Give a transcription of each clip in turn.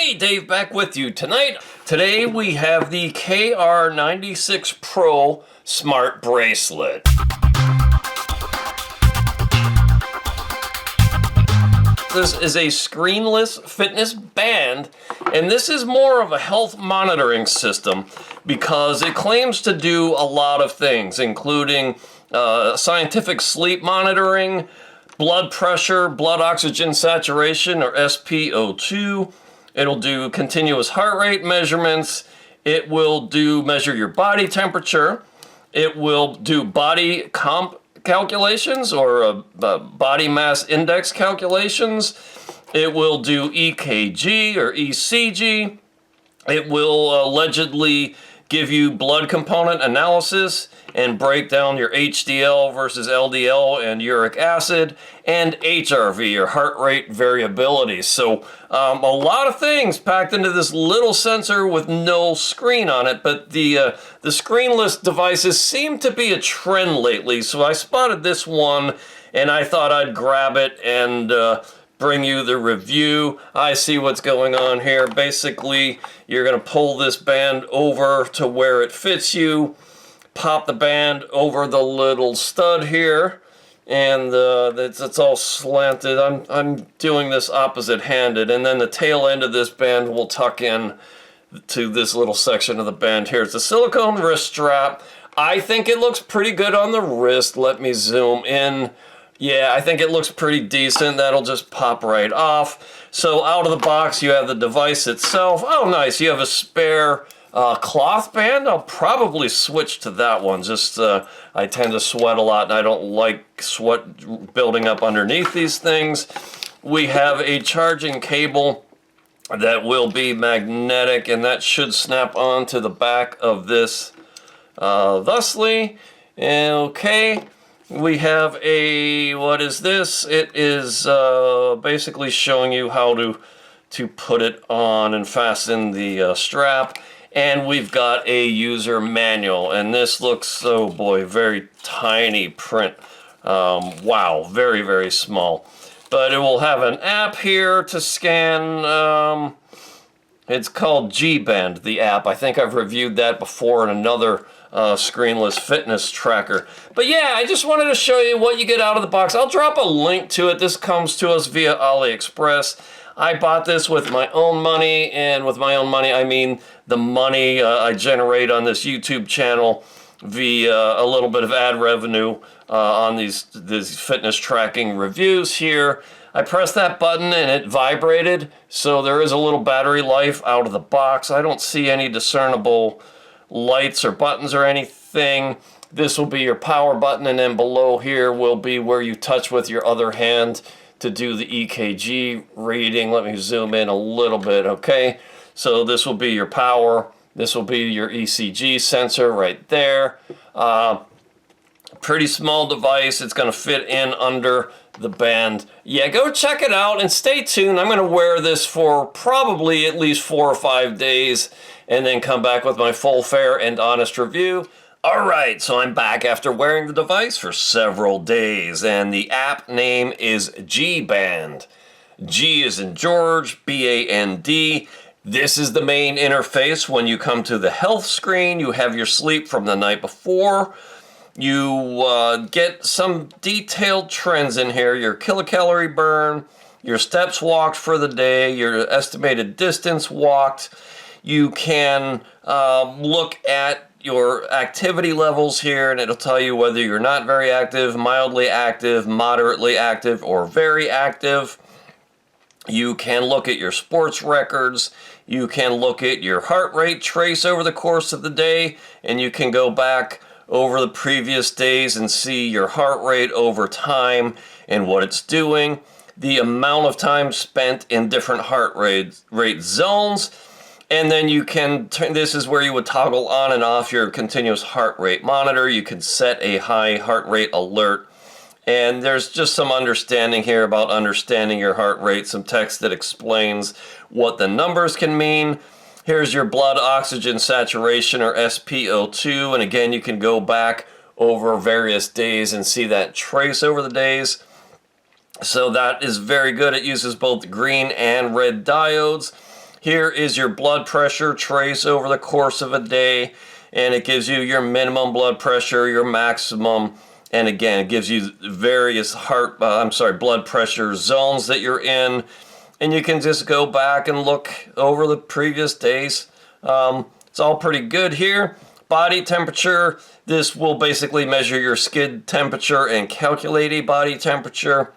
Hey, Dave back with you tonight. Today we have the KR96 Pro Smart Bracelet. This is a screenless fitness band, and this is more of a health monitoring system because it claims to do a lot of things, including scientific sleep monitoring, blood pressure, blood oxygen saturation, or SpO2. It'll do continuous heart rate measurements. It will measure your body temperature. It will do body comp calculations or body mass index calculations. It will do EKG or ECG. It will allegedly give you blood component analysis and break down your HDL versus LDL and uric acid and HRV or heart rate variability. So a lot of things packed into this little sensor with no screen on it, but the screenless devices seem to be a trend lately. So I spotted this one and I thought I'd grab it and bring you the review. I see what's going on here. Basically, you're going to pull this band over to where it fits you, pop the band over the little stud here, and it's all slanted. I'm doing this opposite-handed, and then the tail end of this band will tuck in to this little section of the band here. It's a silicone wrist strap. I think it looks pretty good on the wrist. Let me zoom in. Yeah, I think it looks pretty decent. That'll just pop right off. So out of the box, you have the device itself. Oh, nice. You have a spare cloth band. I'll probably switch to that one. Just I tend to sweat a lot, and I don't like sweat building up underneath these things. We have a charging cable that will be magnetic, and that should snap onto the back of this thusly. Okay. We have a, what is this? It is basically showing you how to put it on and fasten the strap. And we've got a user manual. And this looks, oh boy, very tiny print. Wow, very, very small. But it will have an app here to scan. It's called G-Band, the app. I think I've reviewed that before in another screenless fitness tracker. But yeah, I just wanted to show you what you get out of the box. I'll drop a link to it. This comes to us via AliExpress. I bought this with my own money, and with my own money I mean the money I generate on this YouTube channel via a little bit of ad revenue on these fitness tracking reviews here. I pressed that button and it vibrated, so there is a little battery life out of the box. I don't see any discernible lights or buttons or anything. This will be your power button, and then below here will be where you touch with your other hand to do the EKG reading. Let me zoom in a little bit, okay? So this will be your power. This will be your ECG sensor right there. Pretty small device. It's going to fit in under the band. Yeah, go check it out and stay tuned. I'm going to wear this for probably at least 4 or 5 days and then come back with my full, fair, and honest review. Alright, so I'm back after wearing the device for several days, and the app name is G-Band. G is in George, B-A-N-D. This is the main interface. When you come to the health screen, you have your sleep from the night before. You get some detailed trends in here, your kilocalorie burn, your steps walked for the day, your estimated distance walked. You can look at your activity levels here, and it'll tell you whether you're not very active, mildly active, moderately active, or very active. You can look at your sports records. You can look at your heart rate trace over the course of the day, and you can go back over the previous days and see your heart rate over time and what it's doing, the amount of time spent in different heart rate zones. And then you can, this is where you would toggle on and off your continuous heart rate monitor. You can set a high heart rate alert. And there's just some understanding here about understanding your heart rate, some text that explains what the numbers can mean. Here's your blood oxygen saturation, or SpO2. And again, you can go back over various days and see that trace over the days. So that is very good. It uses both green and red diodes. Here is your blood pressure trace over the course of a day, and it gives you your minimum blood pressure, your maximum, and again, it gives you various blood pressure zones that you're in, and you can just go back and look over the previous days. It's all pretty good here. Body temperature, this will basically measure your skin temperature and calculate a body temperature.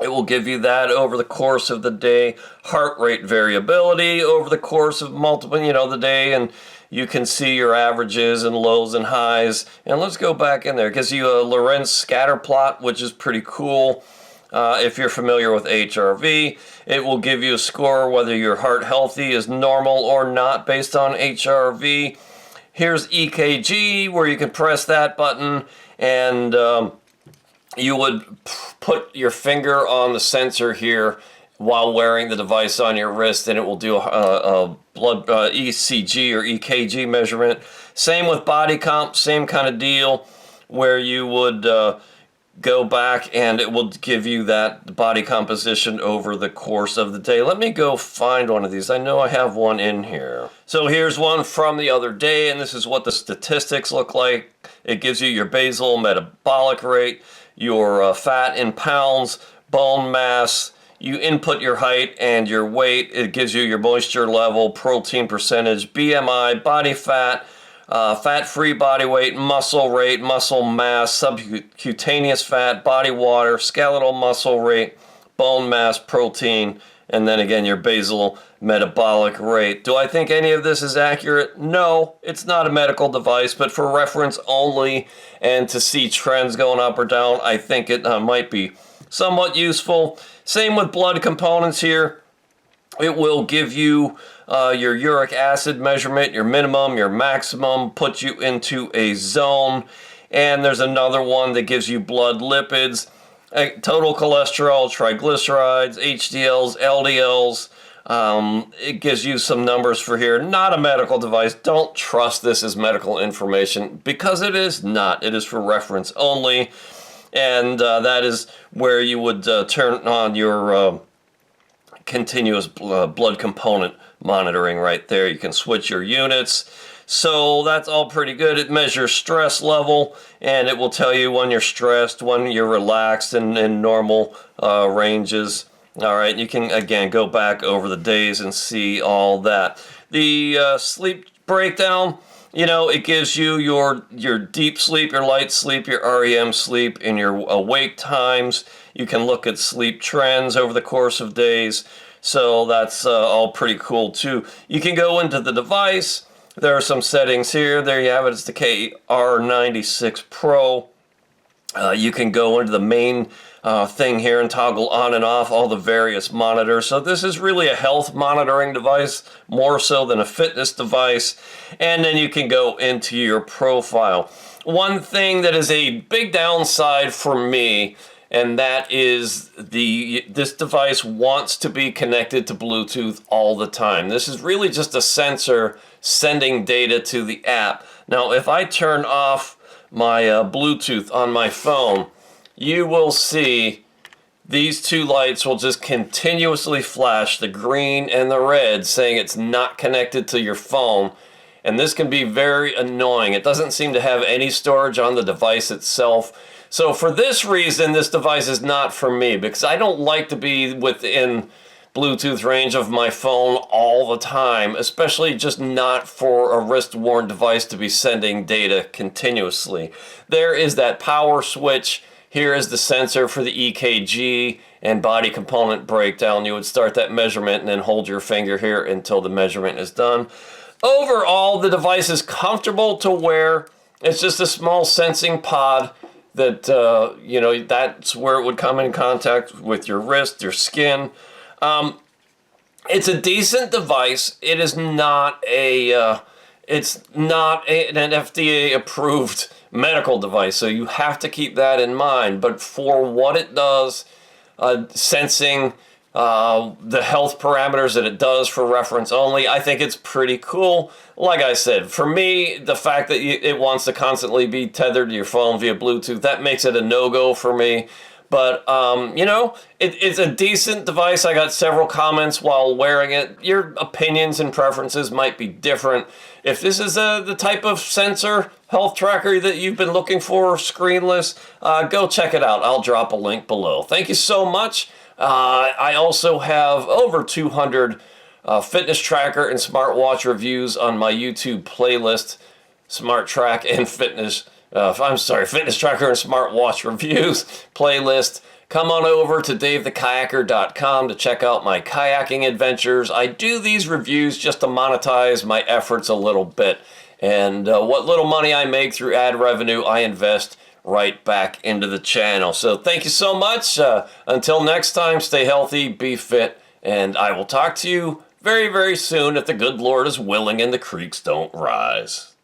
It will give you that over the course of the day. Heart rate variability over the course of the day, and you can see your averages and lows and highs. And let's go back in there. It gives you a Lorentz scatter plot, which is pretty cool. If you're familiar with HRV, it will give you a score whether your heart healthy is normal or not based on HRV. Here's EKG, where you can press that button, and you would put your finger on the sensor here while wearing the device on your wrist, and it will do a blood ECG or EKG measurement. Same with body comp, same kind of deal, where you would go back and it will give you that body composition over the course of the day. Let me go find one of these. I know I have one in here. So here's one from the other day, and this is what the statistics look like. It gives you your basal metabolic rate, your fat in pounds, bone mass. You input your height and your weight. It gives you your moisture level, protein percentage, BMI, body fat, fat-free body weight, muscle rate, muscle mass, subcutaneous fat, body water, skeletal muscle rate, bone mass, protein, and then again your basal metabolic rate. Do I think any of this is accurate? No, it's not a medical device, but for reference only and to see trends going up or down, I think it might be somewhat useful. Same with blood components here. It will give you your uric acid measurement, your minimum, your maximum, put you into a zone. And there's another one that gives you blood lipids, total cholesterol, triglycerides, HDLs, LDLs. It gives you some numbers for here. Not a medical device. Don't trust this as medical information because it is not. It is for reference only. And that is where you would turn on your continuous blood component monitoring right there. You can switch your units. So that's all pretty good. It measures stress level, and it will tell you when you're stressed, when you're relaxed, and in normal ranges. All right, you can, again, go back over the days and see all that. The sleep breakdown, it gives you your deep sleep, your light sleep, your REM sleep, and your awake times. You can look at sleep trends over the course of days. So that's all pretty cool too. You can go into the device. There are some settings here. There you have it. It's the KR96 Pro. You can go into the main thing here and toggle on and off all the various monitors. So this is really a health monitoring device, more so than a fitness device. And then you can go into your profile. One thing that is a big downside for me, and that is this device wants to be connected to Bluetooth all the time. This is really just a sensor sending data to the app. Now, if I turn off my Bluetooth on my phone, you will see these two lights will just continuously flash, the green and the red, saying it's not connected to your phone. And this can be very annoying. It doesn't seem to have any storage on the device itself. So for this reason, this device is not for me, because I don't like to be within Bluetooth range of my phone all the time, especially just not for a wrist-worn device to be sending data continuously. There is that power switch. Here is the sensor for the EKG and body component breakdown. You would start that measurement and then hold your finger here until the measurement is done. Overall, the device is comfortable to wear. It's just a small sensing pod that, that's where it would come in contact with your wrist, your skin. It's a decent device. It is not an FDA approved medical device, so you have to keep that in mind. But for what it does, sensing the health parameters that it does for reference only, I think it's pretty cool. Like I said, for me, the fact that it wants to constantly be tethered to your phone via Bluetooth, that makes it a no-go for me. But, you know, it's a decent device. I got several comments while wearing it. Your opinions and preferences might be different. If this is the type of sensor health tracker that you've been looking for, screenless, go check it out. I'll drop a link below. Thank you so much. I also have over 200 fitness tracker and smartwatch reviews on my YouTube playlist, Smart Track and Fitness. Fitness tracker and smartwatch reviews playlist. Come on over to davethekayaker.com to check out my kayaking adventures. I do these reviews just to monetize my efforts a little bit. And what little money I make through ad revenue, I invest right back into the channel. So thank you so much. Until next time, stay healthy, be fit, and I will talk to you very, very soon if the good Lord is willing and the creeks don't rise.